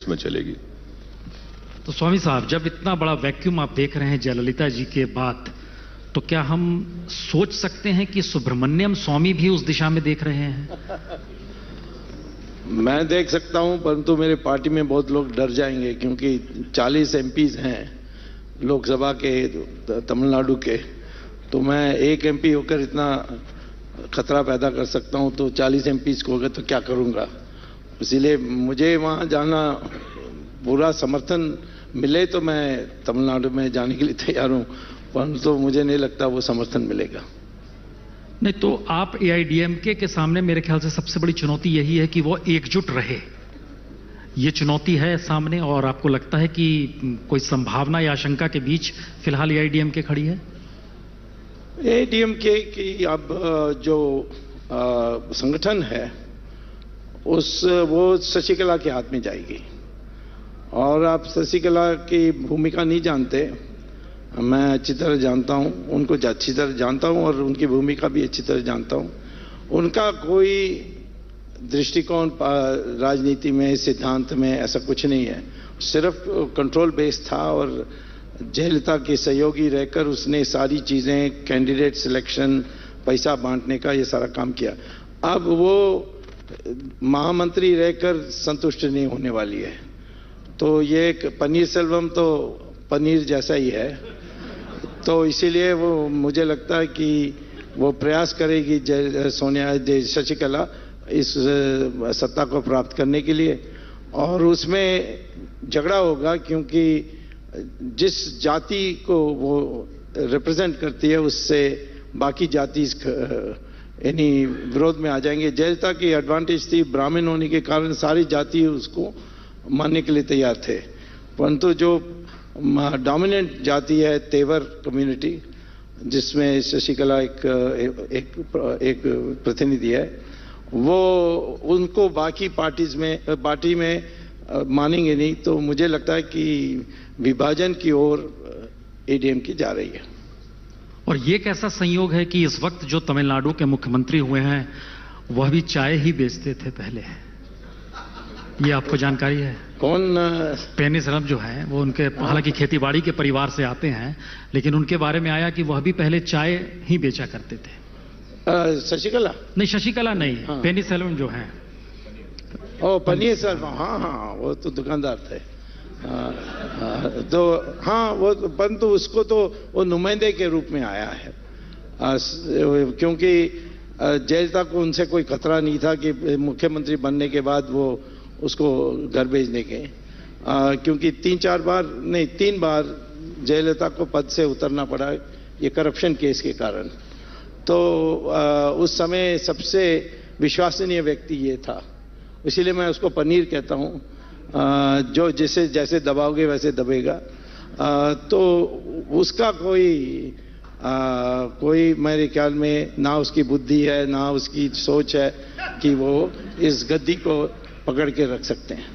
में चलेगी। तो स्वामी साहब, जब इतना बड़ा वैक्यूम आप देख रहे हैं जयललिता जी के बाद, तो क्या हम सोच सकते हैं कि सुब्रमण्यम स्वामी भी उस दिशा में देख रहे हैं? मैं देख सकता हूं, परंतु मेरे पार्टी में बहुत लोग डर जाएंगे, क्योंकि 40 एमपीज हैं लोकसभा के तमिलनाडु के, तो मैं एक एमपी होकर इतना खतरा पैदा कर सकता हूं, तो 40 एमपीज को होगा तो क्या करूंगा। इसीलिए मुझे वहां जाना, पूरा समर्थन मिले तो मैं तमिलनाडु में जाने के लिए तैयार हूं, परंतु तो मुझे नहीं लगता वो समर्थन मिलेगा। नहीं, तो आप एआईडीएमके के सामने मेरे ख्याल से सबसे बड़ी चुनौती यही है कि वो एकजुट रहे। ये चुनौती है सामने, और आपको लगता है कि कोई संभावना या आशंका के बीच फिलहाल एआईडीएमके खड़ी है? एआईडीएमके की अब जो संगठन है वो शशिकला के हाथ में जाएगी, और आप शशिकला की भूमिका नहीं जानते, मैं अच्छी तरह जानता हूं, उनको अच्छी तरह जानता हूं और उनकी भूमिका भी अच्छी तरह जानता हूं। उनका कोई दृष्टिकोण राजनीति में, सिद्धांत में ऐसा कुछ नहीं है, सिर्फ कंट्रोल बेस्ड था, और जयललिता के सहयोगी रहकर उसने सारी चीजें, कैंडिडेट सिलेक्शन, पैसा बांटने का ये सारा काम किया। अब वो महामंत्री रहकर संतुष्ट नहीं होने वाली है, तो ये पनीर सेल्वम तो पनीर जैसा ही है, तो इसीलिए वो मुझे लगता है कि वो प्रयास करेगी शशिकला इस सत्ता को प्राप्त करने के लिए, और उसमें झगड़ा होगा, क्योंकि जिस जाति को वो रिप्रेजेंट करती है उससे बाकी जाति यानी विरोध में आ जाएंगे। जयललिता की एडवांटेज थी, ब्राह्मण होने के कारण सारी जाति उसको मानने के लिए तैयार थे, परंतु जो डोमिनेंट जाति है तेवर कम्युनिटी, जिसमें शशिकला एक प्रतिनिधि है, वो उनको बाकी पार्टी में मानेंगे नहीं, तो मुझे लगता है कि विभाजन की ओर एडीएम की जा रही है। और ये कैसा संयोग है कि इस वक्त जो तमिलनाडु के मुख्यमंत्री हुए हैं वह भी चाय ही बेचते थे पहले, ये आपको जानकारी है? कौन? पेनिसलम जो है वो उनके, हालांकि खेतीबाड़ी के परिवार से आते हैं, लेकिन उनके बारे में आया कि वह भी पहले चाय ही बेचा करते थे। शशिकला? नहीं, शशिकला नहीं, हाँ। पेनिसलम जो है, ओ पनीर सर, हाँ हाँ, वो तो दुकानदार थे। तो हाँ, वो परंतु उसको तो वो नुमाइंदे के रूप में आया है, क्योंकि जयललिता को उनसे कोई खतरा नहीं था कि मुख्यमंत्री बनने के बाद वो उसको घर भेजने के, क्योंकि 3 बार जयललिता को पद से उतरना पड़ा ये करप्शन केस के कारण। तो उस समय सबसे विश्वसनीय व्यक्ति ये था, इसीलिए मैं उसको पनीर कहता हूँ, जो जिसे जैसे दबाओगे वैसे दबेगा। तो उसका कोई मेरे ख्याल में ना उसकी बुद्धि है ना उसकी सोच है कि वो इस गद्दी को पकड़ के रख सकते हैं।